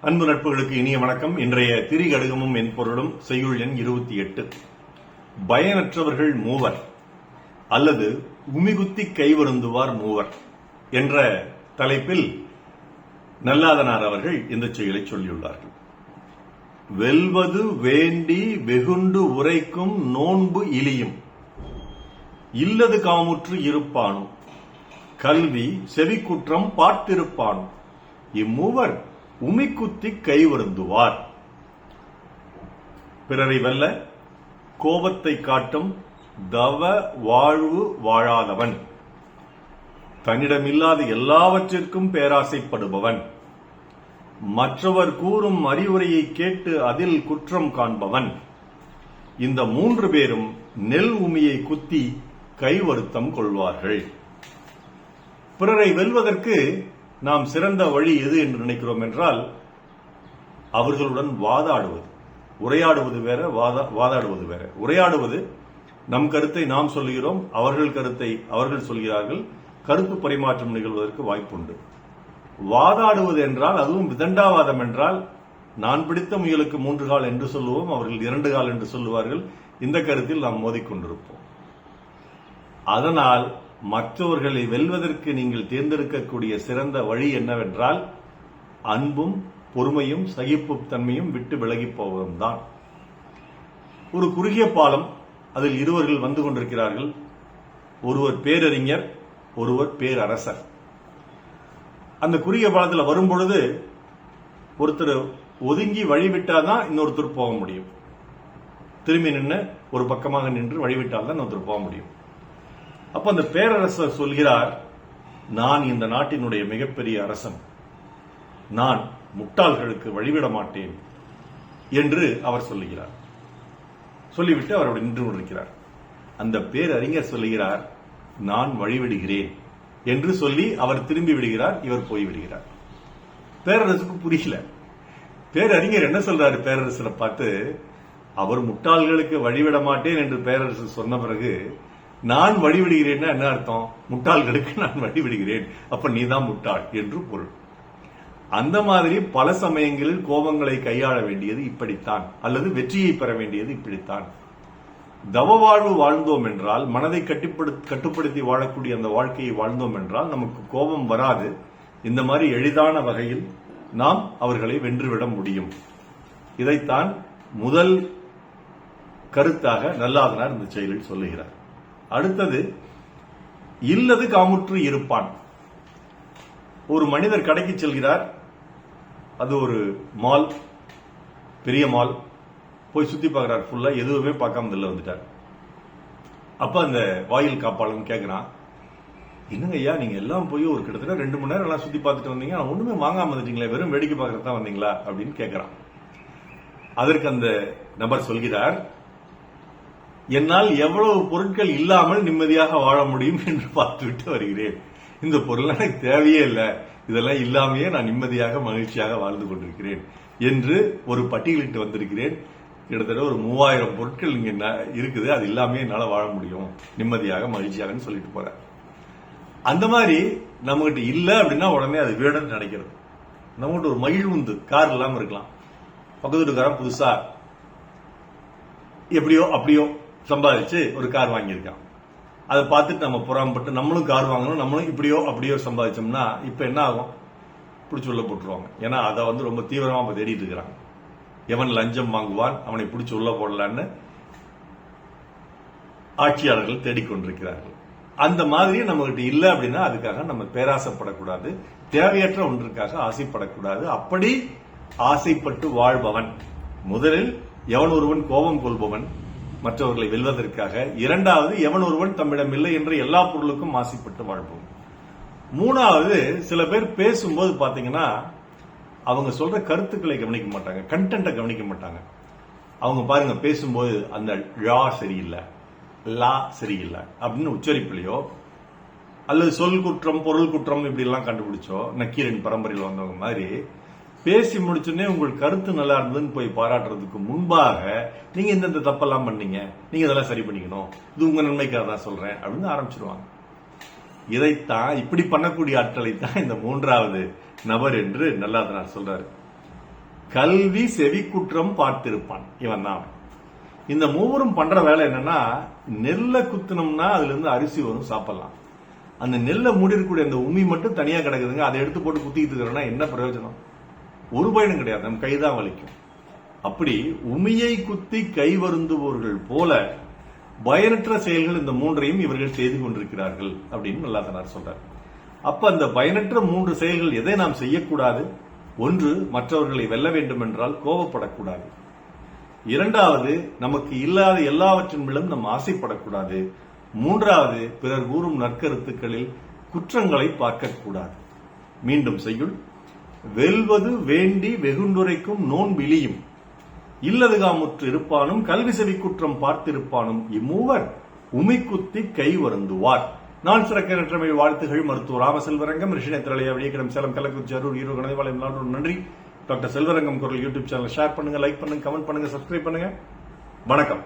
அன்பு நட்புகளுக்கு இனிய வணக்கம். இன்றைய திரிகடுகமும் என் பொருளும் செய்யுள் எண் 28. பயனற்றவர்கள் மூவர் அல்லது உமிகுத்தி கைவருந்துவார் மூவர் என்ற தலைப்பில் நல்லாதனார் அவர்கள் இந்த செயலை சொல்லியுள்ளார்கள். வெல்வது வேண்டி வெகுண்டு உரைக்கும் நோன்பு இலியும் இல்லது காமுற்று இருப்பானும் கல்வி செவிக்குற்றம் பார்த்திருப்பானும் இம்மூவர் உமிக்குத்தி கைவருந்துவார். பிறரை வெல்ல கோபத்தை காட்டும் தவ வாழ்வு வாழாதவன், தன்னிடமில்லாத எல்லாவற்றிற்கும் பேராசைப்படுபவன், மற்றவர் கூறும் அறிவுரையை கேட்டு அதில் குற்றம் காண்பவன், இந்த 3 பேரும் நெல் உமியை குத்தி கைவருத்தம் கொள்வார்கள். பிறரை வெல்வதற்கு நாம் சிறந்த வழி எது என்று நினைக்கிறோம் என்றால், அவர்களுடன் வாதாடுவது. உரையாடுவது வேற, வாதாடுவது வேற. உரையாடுவது நம் கருத்தை நாம் சொல்கிறோம், அவர்கள் கருத்தை அவர்கள் சொல்கிறார்கள், கருத்து பரிமாற்றம் நிகழ்வதற்கு வாய்ப்புண்டு. வாதாடுவது என்றால், அதுவும் விதண்டாவாதம் என்றால், நான் பிடித்த முயலுக்கு 3 கால் என்று சொல்லுவோம், அவர்கள் 2 கால் என்று சொல்லுவார்கள். இந்த கருத்தில் நாம் மோதிக்கொண்டிருப்போம். அதனால் மற்றவர்களை வெல்வதற்கு நீங்கள் தேர்ந்தெடுக்கக்கூடிய சிறந்த வழி என்னவென்றால், அன்பும் பொறுமையும் சகிப்புத் தன்மையும் விட்டு விலகி போவதும் தான். ஒரு குறுகிய பாலம், அதில் இருவர்கள் வந்து கொண்டிருக்கிறார்கள். ஒருவர் பேரறிஞர், ஒருவர் பேரரசர். அந்த குறுகிய பாலத்தில் வரும்பொழுது ஒருத்தர் ஒதுங்கி வழிவிட்டாதான் இன்னொருத்தர் போக முடியும். திரும்பி நின்று ஒரு பக்கமாக நின்று வழிவிட்டால் தான் இன்னொருத்தர் போக முடியும். அப்ப அந்த பேரரசர் சொல்கிறார், நான் இந்த நாட்டினுடைய மிகப்பெரிய அரசன், நான் முட்டாள்களுக்கு வழிவிட மாட்டேன் என்று அவர் சொல்லுகிறார். சொல்லிவிட்டு அவரோடு நின்று கொண்டிருக்கிறார். அந்த பேரறிஞர் சொல்லுகிறார், நான் வழிவிடுகிறேன் என்று சொல்லி அவர் திரும்பி விடுகிறார், இவர் போய்விடுகிறார். பேரரசுக்கு புரியல. பேரறிஞர் என்ன சொல்றாரு பேரரசரை பார்த்து, அவர் முட்டாள்களுக்கு வழிவிட மாட்டேன் என்று பேரரசு சொன்ன பிறகு, நான் வழிவிடுகிறேன் என்ன அர்த்தம்? முட்டாள்களுக்கு நான் வழிவிடுகிறேன், அப்ப நீதான் முட்டாள் என்று பொருள். அந்த மாதிரி பல சமயங்களில் கோபங்களை கையாள வேண்டியது இப்படித்தான், அல்லது வெற்றியை பெற வேண்டியது இப்படித்தான். தவ வாழ்வு வாழ்ந்தோம் என்றால், மனதை கட்டுப்படுத்தி வாழக்கூடிய அந்த வாழ்க்கையை வாழ்ந்தோம் என்றால் நமக்கு கோபம் வராது. இந்த மாதிரி எளிதான வகையில் நாம் அவர்களை வென்றுவிட முடியும். இதைத்தான் முதல் கருத்தாக நல்லாதனார் இந்த செயலில் சொல்லுகிறார். அடுத்தது, இல்லது காமுற்று இருப்பான். ஒரு மனிதர் கடைக்கு செல்கிறார். அது ஒரு மால், பெரிய மால். போய் சுத்தி பார்க்கிறார். ஃபுல்லா எதுவுமே பார்க்காம இல்ல வந்துட்டார். அப்ப அந்த வாயில் காப்பாளன் கேட்கிறான், என்னங்க ஐயா, நீங்க எல்லாம் போய் ஒரு கிட்டத்தட்ட 2 மணி நேரம் எல்லாம் சுத்தி பார்த்துட்டு வந்தீங்க, ஒண்ணுமே வாங்காம வந்துட்டீங்களே, வெறும் வேடிக்கை பார்க்கறதான் வந்தீங்களா அப்படின்னு கேட்கிறான். அதற்கு அந்த நபர் சொல்கிறார், என்னால் எவ்வளவு பொருட்கள் இல்லாமல் நிம்மதியாக வாழ முடியும் என்று பார்த்துவிட்டு வருகிறேன். இந்த பொருள் எனக்கு தேவையே இல்லை, இதெல்லாம் இல்லாமையே நான் நிம்மதியாக மகிழ்ச்சியாக வாழ்ந்து கொண்டிருக்கிறேன் என்று ஒரு பட்டியலிட்டு வந்திருக்கிறேன். கிட்டத்தட்ட ஒரு 3000 பொருட்கள் இங்க இருக்குது, அது இல்லாமே என்னால வாழ முடியும் நிம்மதியாக மகிழ்ச்சியாக சொல்லிட்டு போற. அந்த மாதிரி நம்மகிட்ட இல்ல அப்படின்னா உடனே அது வீடுன்னு நினைக்கிறது. நம்மகிட்ட ஒரு மகிழ்வுந்து கார் இல்லாம இருக்கலாம். பக்கத்து வீட்டுக்காரன் புதுசா எப்படியோ அப்படியோ சம்பாதிச்சு ஒரு கார் வாங்கியிருக்கான். அதை பார்த்துட்டு நம்ம புறாமப்பட்டு நம்மளும் கார் வாங்கணும், நம்மளும் இப்படியோ அப்படியோ சம்பாதிச்சோம்னா இப்ப என்ன ஆகும்? பிடிச்சி உள்ள போட்டுருவாங்க. ஏன்னா அதை ரொம்ப தீவிரமா தேடிட்டு இருக்கிறாங்க. எவன் லஞ்சம் வாங்குவான் அவனை பிடிச்சி உள்ள போடலான்னு ஆட்சியாளர்கள் தேடிக்கொண்டிருக்கிறார்கள். அந்த மாதிரி நம்ம கிட்ட இல்ல அப்படின்னா அதுக்காக நம்ம பேராசைப்படக்கூடாது, தேவையற்ற ஒன்றுக்காக ஆசைப்படக்கூடாது. அப்படி ஆசைப்பட்டு வாழ்பவன், முதலில் எவன் ஒருவன் கோபம் கொள்பவன் மற்றவர்களை வெல்வதற்காக, இரண்டாவது எவன் ஒருவன் தம்மிடம் இல்லை என்ற எல்லா பொருளுக்கும் ஆசைப்பட்டு வாழ்பவன், மூணாவது சில பேர் பேசும்போது பாத்தீங்கன்னா அவங்க சொல்ற கருத்துக்களை கவனிக்க மாட்டாங்க, கண்டென்ட்டை கவனிக்க மாட்டாங்க. அவங்க பாருங்க பேசும்போது அந்த ழா சரியில்லை, லா சரியில்லை அப்படின்னு உச்சரிப்புலையோ அல்லது சொல் குற்றம் பொருள் குற்றம் இப்படி எல்லாம் கண்டுபிடிச்சோ நக்கீரன் பரம்பரையில் வந்தவங்க மாதிரி பேசி முடிச்சுன்னே உங்கள் கருத்து நல்லா இருந்ததுன்னு போய் பாராட்டுறதுக்கு முன்பாக நீங்க இந்த தப்பெல்லாம் பண்ணீங்க, நீங்க இதெல்லாம் சரி பண்ணிக்கணும், இது உங்க நன்மைக்காக தான் சொல்றேன் அப்படின்னு ஆரம்பிச்சிருவாங்க. இதைத்தான் இப்படி பண்ணக்கூடிய ஆட்களை தான் இந்த 3வது நபர் என்று நல்லாதனார் சொல்றாரு. கல்வி செவி குற்றம் பார்த்திருப்பான். இவன் தான். இந்த மூவரும் பண்ற வேலை என்னன்னா, நெல்லை குத்துனோம்னா அதுல இருந்து அரிசி வரும், சாப்பிடலாம். அந்த நெல்லை மூடி இருக்கக்கூடிய அந்த உமி மட்டும் தனியா கிடக்குதுங்க, அதை எடுத்து போட்டு குத்திக்கிட்டு இருக்கிறோம்னா என்ன பிரயோஜனம்? ஒரு பயனும் கிடையாது, நம்ம கைதான் வலிக்கும். அப்படி உமியை குத்தி கை வருந்துபவர்கள் போல பயனற்ற செயல்கள் இந்த மூன்றையும் இவர்கள் செய்து கொண்டிருக்கிறார்கள் அப்படின்னு நல்லாதனார் சொல்றார். அப்ப அந்த பயனற்ற மூன்று செயல்கள் எதை நாம் செய்யக்கூடாது? ஒன்று, மற்றவர்களை வெல்ல வேண்டும் என்றால் கோபப்படக்கூடாது. இரண்டாவது, நமக்கு இல்லாத எல்லாவற்றின் மேலும் நாம் ஆசைப்படக்கூடாது. மூன்றாவது, பிறர் கூறும் நற்கருத்துக்களில் குற்றங்களை பார்க்கக்கூடாது. மீண்டும் செய்யுள். வெல்வது வேண்டி வெகுண்டுரைக்கும் நோன்பிலியும் இல்லதுகாமுற்று இருப்பானும் கல்வி செவி குற்றம் பார்த்திருப்பானும் இம்மூவர் உமிக்குத்தி கை வருந்துவார். நான் சிறக்க நற்றமை வாழ்த்துகள். மருத்துவர் ராமசெல்வரங்கம், ரிஷினை திரளையா, வெளியிடம், சேலம், கள்ளக்குறிச்சி, அரூர், ஈரோடு, கணவாளம், நாட்டோடு நன்றி. டாக்டர் செல்வரங்கம் குரல் யூடியூப் சேனல் ஷேர் பண்ணுங்க, லைக் பண்ணுங்க, கமெண்ட் பண்ணுங்க, சப்ஸ்கிரைப் பண்ணுங்க. வணக்கம்.